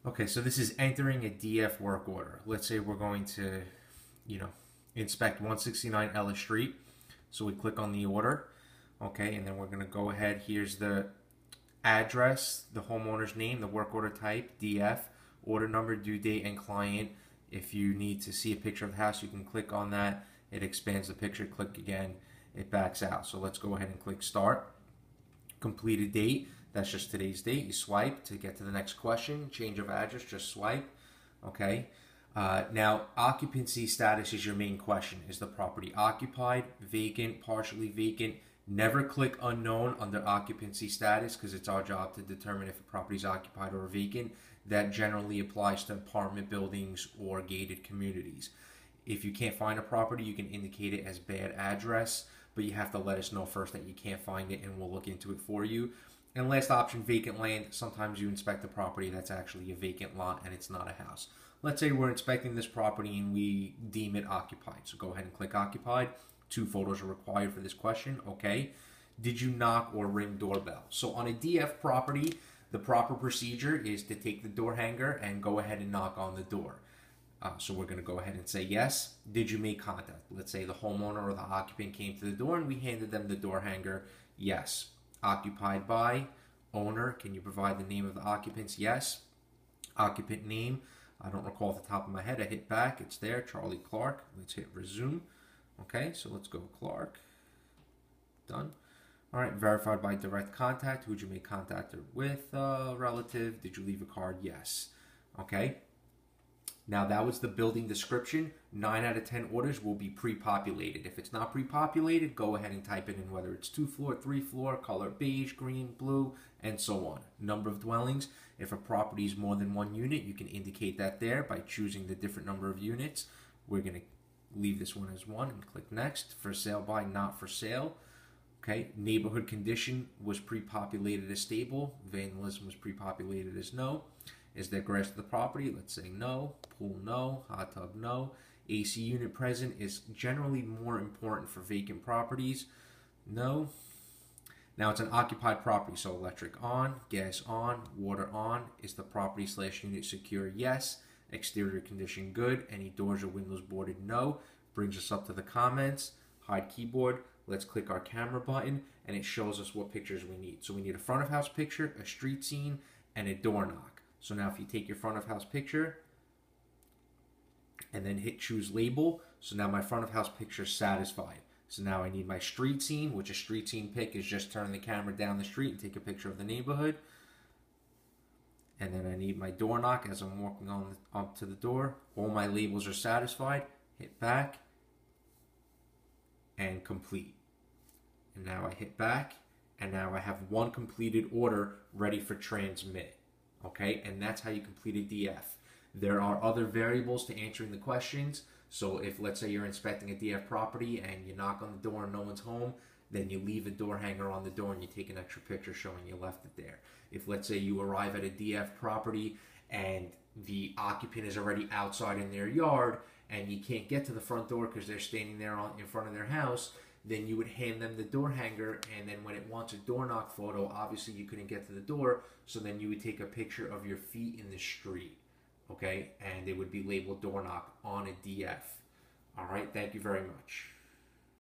Okay, so this is entering a DF work order. Let's say we're going to, you know, inspect 169 Ellis Street. So we click on the order, okay, and then we're going to go ahead. Here's the address, the homeowner's name, the work order type, DF, order number, due date, and client. If you need to see a picture of the house, you can click on that. It expands the picture. Click again, it backs out. So let's go ahead and click start. Completed date, that's just today's date. You swipe to get to the next question. Change of address, just swipe. Okay. Now, occupancy status is your main question. Is the property occupied, vacant, partially vacant? Never click unknown under occupancy status because it's our job to determine if a property is occupied or vacant. That generally applies to apartment buildings or gated communities. If you can't find a property, you can indicate it as bad address, but you have to let us know first that you can't find it and we'll look into it for you. And last option, vacant land. Sometimes you inspect a property that's actually a vacant lot and it's not a house. Let's say we're inspecting this property and we deem it occupied. So go ahead and click occupied. 2 photos are required for this question. Okay. Did you knock or ring doorbell? So on a DF property, the proper procedure is to take the door hanger and go ahead and knock on the door. So we're going to go ahead and say yes. Did you make contact? Let's say the homeowner or the occupant came to the door and we handed them the door hanger. Yes. Occupied by owner. Can you provide the name of the occupants? Yes. Occupant name. I don't recall off the top of my head. I hit back. It's there. Charlie Clark. Let's hit resume. Okay, so let's go Clark. Done. All right, verified by direct contact. Who'd you make contact with? Relative. Did you leave a card? Yes. Okay. Now that was the building description. 9 out of 10 orders will be pre-populated. If it's not pre-populated, go ahead and type it in whether it's 2-floor, 3-floor, color beige, green, blue, and so on. Number of dwellings. If a property is more than 1 unit, you can indicate that there by choosing the different number of units. We're going to leave this one as 1 and click next. For sale by, not for sale. Okay, neighborhood condition was pre-populated as stable. Vandalism was pre-populated as no. Is there grass to the property? Let's say no. Pool, no. Hot tub, no. AC unit present is generally more important for vacant properties. No. Now it's an occupied property, so electric on, gas on, water on. Is the property / unit secure? Yes. Exterior condition good. Any doors or windows boarded? No. Brings us up to the comments. Hide keyboard. Let's click our camera button and it shows us what pictures we need. So we need a front of house picture, a street scene, and a door knock. So now if you take your front of house picture and then hit choose label, so now my front of house picture is satisfied. So now I need my street scene, which a street scene pic is just turn the camera down the street and take a picture of the neighborhood. And then I need my door knock as I'm walking on up to the door. All my labels are satisfied. Hit back and complete. And now I hit back and now I have 1 completed order ready for transmit. Okay, and that's how you complete a DF. There are other variables to answering the questions. So if, let's say, you're inspecting a DF property and you knock on the door and no one's home, then you leave a door hanger on the door and you take an extra picture showing you left it there. If, let's say, you arrive at a DF property and the occupant is already outside in their yard and you can't get to the front door because they're standing there in front of their house, then you would hand them the door hanger, and then when it wants a door knock photo, obviously you couldn't get to the door, so then you would take a picture of your feet in the street, okay? And it would be labeled door knock on a DF. All right, thank you very much.